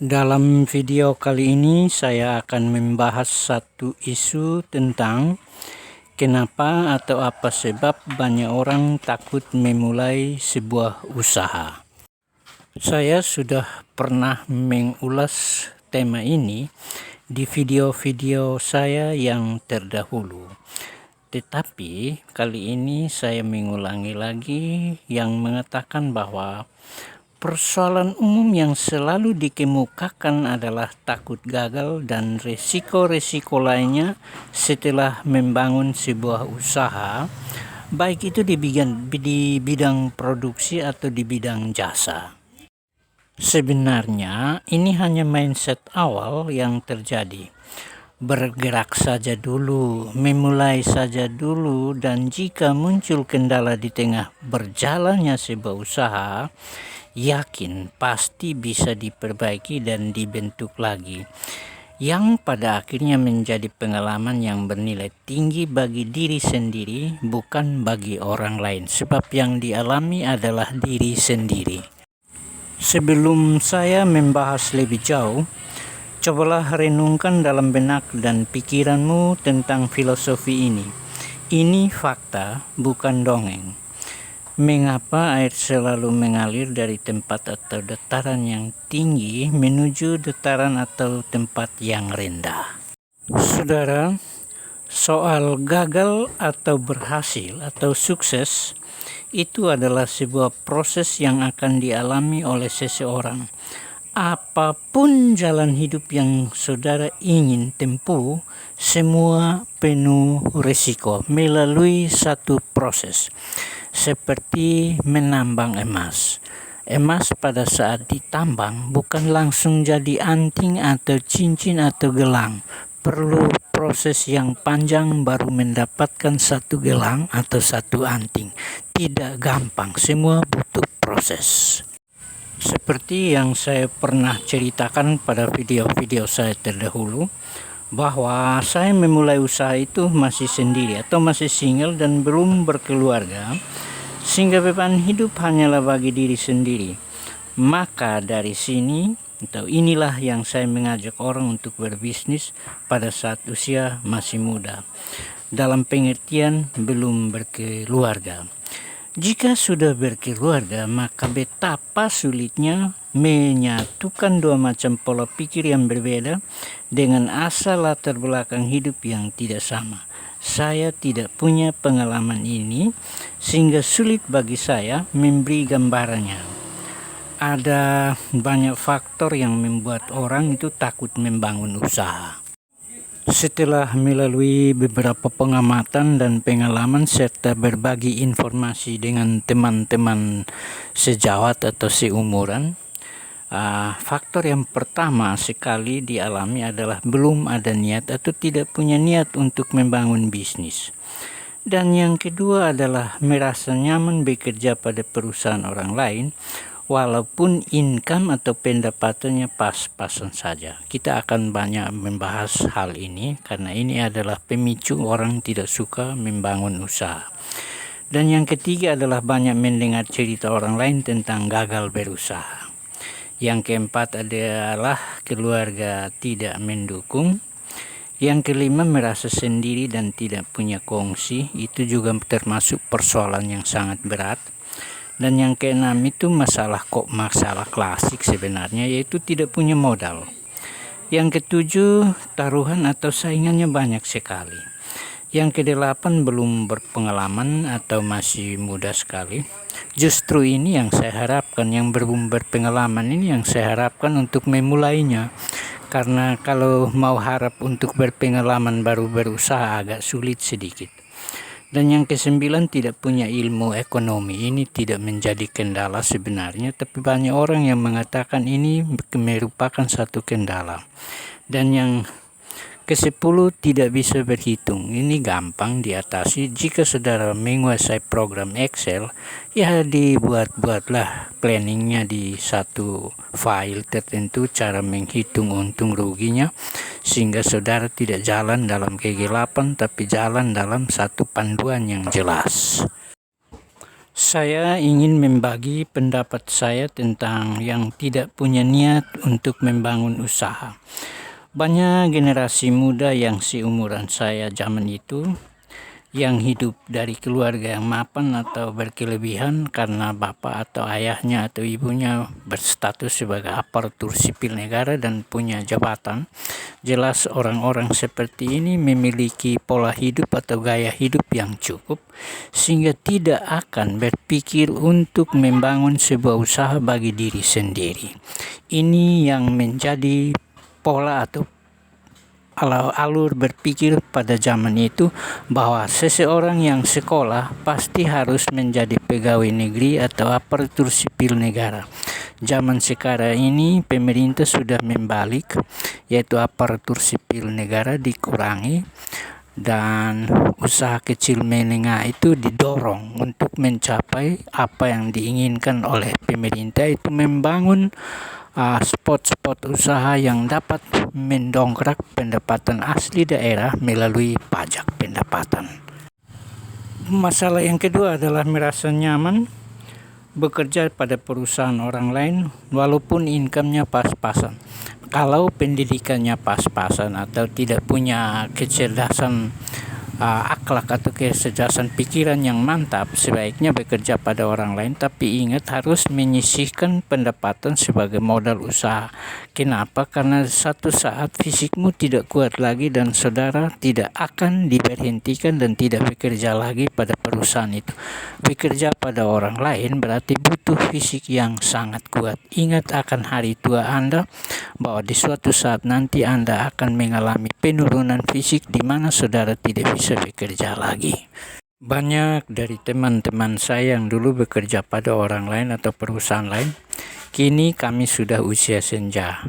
Dalam video kali ini saya akan membahas satu isu tentang kenapa atau apa sebab banyak orang takut memulai sebuah usaha. Saya sudah pernah mengulas tema ini di video-video saya yang terdahulu. Tetapi kali ini saya mengulangi lagi yang mengatakan bahwa persoalan umum yang selalu dikemukakan adalah takut gagal dan resiko-resiko lainnya setelah membangun sebuah usaha, baik itu di bidang produksi atau di bidang jasa. Sebenarnya ini hanya mindset awal yang terjadi. Bergerak saja dulu, memulai saja dulu, dan jika muncul kendala di tengah berjalannya sebuah usaha, yakin pasti bisa diperbaiki dan dibentuk lagi, yang pada akhirnya menjadi pengalaman yang bernilai tinggi bagi diri sendiri, bukan bagi orang lain, sebab yang dialami adalah diri sendiri. Sebelum saya membahas lebih jauh, cobalah renungkan dalam benak dan pikiranmu tentang filosofi ini. Ini fakta, bukan dongeng. Mengapa air selalu mengalir dari tempat atau dataran yang tinggi menuju dataran atau tempat yang rendah? Saudara, soal gagal atau berhasil atau sukses itu adalah sebuah proses yang akan dialami oleh seseorang. Apapun jalan hidup yang saudara ingin tempuh, semua penuh risiko melalui satu proses. Seperti menambang emas. Emas pada saat ditambang bukan langsung jadi anting atau cincin atau gelang. Perlu proses yang panjang baru mendapatkan satu gelang atau satu anting. Tidak gampang, semua butuh proses. Seperti yang saya pernah ceritakan pada video-video saya terdahulu, bahwa saya memulai usaha itu masih sendiri atau masih single dan belum berkeluarga, sehingga beban hidup hanyalah bagi diri sendiri. Maka dari sini atau inilah yang saya mengajak orang untuk berbisnis pada saat usia masih muda, dalam pengertian belum berkeluarga. Jika sudah berkeluarga, maka betapa sulitnya menyatukan dua macam pola pikir yang berbeda dengan asal latar belakang hidup yang tidak sama. Saya tidak punya pengalaman ini, sehingga sulit bagi saya memberi gambarannya. Ada banyak faktor yang membuat orang itu takut membangun usaha. Setelah melalui beberapa pengamatan dan pengalaman serta berbagi informasi dengan teman-teman sejawat atau seumuran, faktor yang pertama sekali dialami adalah belum ada niat atau tidak punya niat untuk membangun bisnis. Dan yang kedua adalah merasa nyaman bekerja pada perusahaan orang lain, walaupun income atau pendapatannya pas-pasan saja. Kita akan banyak membahas hal ini karena ini adalah pemicu orang tidak suka membangun usaha. Dan yang ketiga adalah banyak mendengar cerita orang lain tentang gagal berusaha. Yang keempat adalah keluarga tidak mendukung. Yang kelima merasa sendiri dan tidak punya kongsi. Itu juga termasuk persoalan yang sangat berat. Dan yang keenam itu masalah klasik sebenarnya, yaitu tidak punya modal. Yang ketujuh, taruhan atau saingannya banyak sekali. Yang kedelapan, belum berpengalaman atau masih muda sekali. Justru ini yang saya harapkan, yang belum berpengalaman ini yang saya harapkan untuk memulainya. Karena kalau mau harap untuk berpengalaman baru berusaha agak sulit sedikit. Dan yang kesembilan, tidak punya ilmu ekonomi. Ini tidak menjadi kendala sebenarnya, tapi banyak orang yang mengatakan ini merupakan satu kendala. Dan yang ke-10, tidak bisa berhitung. Ini gampang diatasi jika saudara menguasai program Excel. Ya dibuatlah planningnya di satu file tertentu, cara menghitung untung ruginya, sehingga saudara tidak jalan dalam kegelapan tapi jalan dalam satu panduan yang jelas. Saya ingin membagi pendapat saya tentang yang tidak punya niat untuk membangun usaha. Banyak generasi muda yang seumuran saya zaman itu yang hidup dari keluarga yang mapan atau berkelebihan karena bapak atau ayahnya atau ibunya berstatus sebagai aparatur sipil negara dan punya jabatan. Jelas orang-orang seperti ini memiliki pola hidup atau gaya hidup yang cukup sehingga tidak akan berpikir untuk membangun sebuah usaha bagi diri sendiri. Ini yang menjadi pola atau alur berpikir pada zaman itu, bahwa seseorang yang sekolah pasti harus menjadi pegawai negeri atau aparatur sipil negara. Zaman sekarang ini pemerintah sudah membalik, yaitu aparatur sipil negara dikurangi dan usaha kecil menengah itu didorong untuk mencapai apa yang diinginkan oleh pemerintah, itu membangun spot-spot usaha yang dapat mendongkrak pendapatan asli daerah melalui pajak pendapatan. Masalah yang kedua adalah merasa nyaman bekerja pada perusahaan orang lain walaupun income-nya pas-pasan. Kalau pendidikannya pas-pasan atau tidak punya kecerdasan akhlak atau kecerdasan pikiran yang mantap, sebaiknya bekerja pada orang lain, tapi ingat harus menyisihkan pendapatan sebagai modal usaha. Kenapa? Karena satu saat fisikmu tidak kuat lagi dan saudara tidak akan diberhentikan dan tidak bekerja lagi pada perusahaan itu. Bekerja pada orang lain berarti butuh fisik yang sangat kuat. Ingat akan hari tua Anda, bahwa di suatu saat nanti Anda akan mengalami penurunan fisik di mana saudara tidak bisa bekerja lagi. Banyak dari teman-teman saya yang dulu bekerja pada orang lain atau perusahaan lain, kini kami sudah usia senja.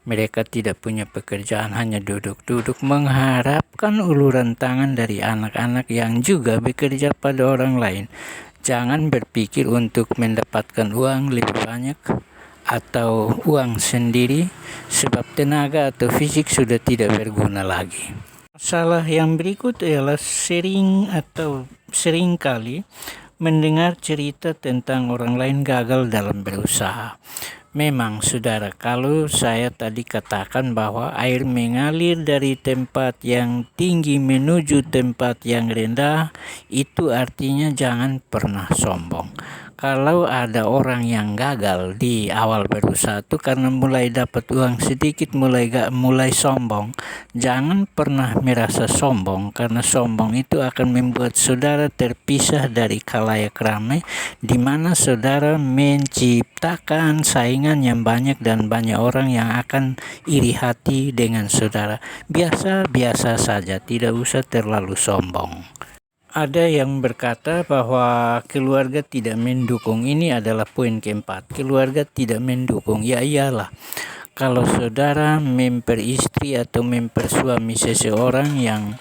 Mereka tidak punya pekerjaan, hanya duduk-duduk mengharapkan uluran tangan dari anak-anak yang juga bekerja pada orang lain. Jangan berpikir untuk mendapatkan uang lebih banyak atau uang sendiri, sebab tenaga atau fisik sudah tidak berguna lagi. Masalah yang berikut adalah seringkali mendengar cerita tentang orang lain gagal dalam berusaha. Memang saudara, kalau saya tadi katakan bahwa air mengalir dari tempat yang tinggi menuju tempat yang rendah, itu artinya jangan pernah sombong. Kalau ada orang yang gagal di awal berusaha itu karena mulai dapat uang sedikit, mulai sombong, jangan pernah merasa sombong, karena sombong itu akan membuat saudara terpisah dari khalayak ramai, di mana saudara menciptakan saingan yang banyak dan banyak orang yang akan iri hati dengan saudara. Biasa-biasa saja, tidak usah terlalu sombong. Ada yang berkata bahwa keluarga tidak mendukung. Ini adalah poin keempat. Keluarga tidak mendukung. Ya iyalah. Kalau saudara memperistri atau mempersuami seseorang yang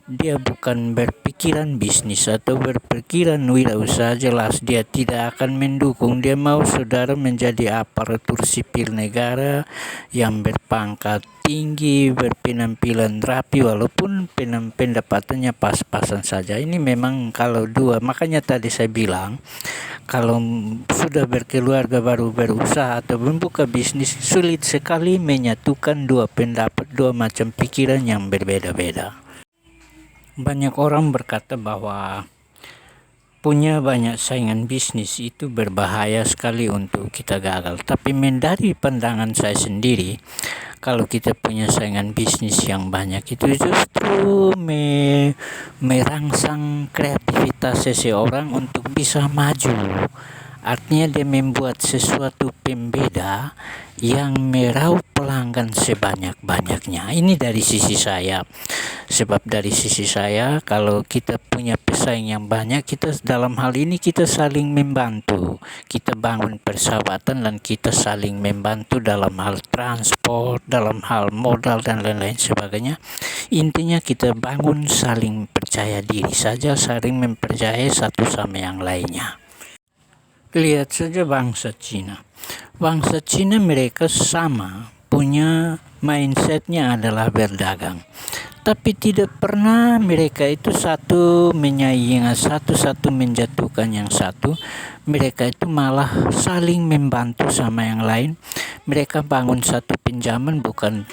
dia bukan berpikiran bisnis atau berpikiran wirausaha, jelas dia tidak akan mendukung. Dia mau saudara menjadi aparatur sipil negara yang berpangkat tinggi, berpenampilan rapi, walaupun pendapatannya pas-pasan saja. Ini memang kalau dua, makanya tadi saya bilang kalau sudah berkeluarga baru berusaha atau membuka bisnis, sulit sekali menyatukan dua pendapat, dua macam pikiran yang berbeda-beda. Banyak orang berkata bahwa punya banyak saingan bisnis itu berbahaya sekali untuk kita gagal. Tapi dari pandangan saya sendiri, kalau kita punya saingan bisnis yang banyak, itu justru merangsang kreativitas seseorang untuk bisa maju. Artinya dia membuat sesuatu pembeda yang meraup pelanggan sebanyak-banyaknya. Ini dari sisi saya. Sebab dari sisi saya, kalau kita punya pesaing yang banyak, kita dalam hal ini kita saling membantu. Kita bangun persahabatan dan kita saling membantu dalam hal transport, dalam hal modal dan lain-lain sebagainya. Intinya kita bangun saling percaya diri saja, saling mempercayai satu sama yang lainnya. Lihat saja bangsa Cina. Bangsa Cina mereka sama punya mindsetnya adalah berdagang. Tapi tidak pernah mereka itu satu menyaingi satu menjatuhkan yang satu. Mereka itu malah saling membantu sama yang lain. Mereka bangun satu pinjaman bukan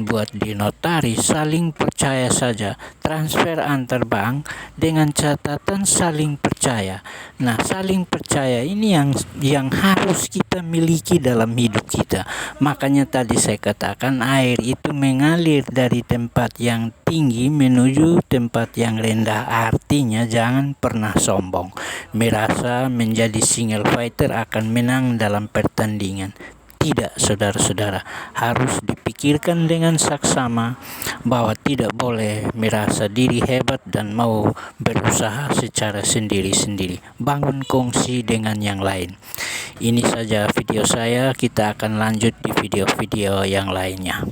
buat di notaris, saling percaya saja. Transfer antar bank dengan catatan saling percaya. Nah, saling percaya ini yang harus kita miliki dalam hidup kita. Makanya tadi saya katakan air itu mengalir dari tempat yang tinggi menuju tempat yang rendah. Artinya jangan pernah sombong, merasa menjadi single fighter akan menang dalam pertandingan. Tidak, saudara-saudara, harus dipikirkan dengan saksama bahwa tidak boleh merasa diri hebat dan mau berusaha secara sendiri-sendiri. Bangun kongsi dengan yang lain. Ini saja video saya, kita akan lanjut di video-video yang lainnya.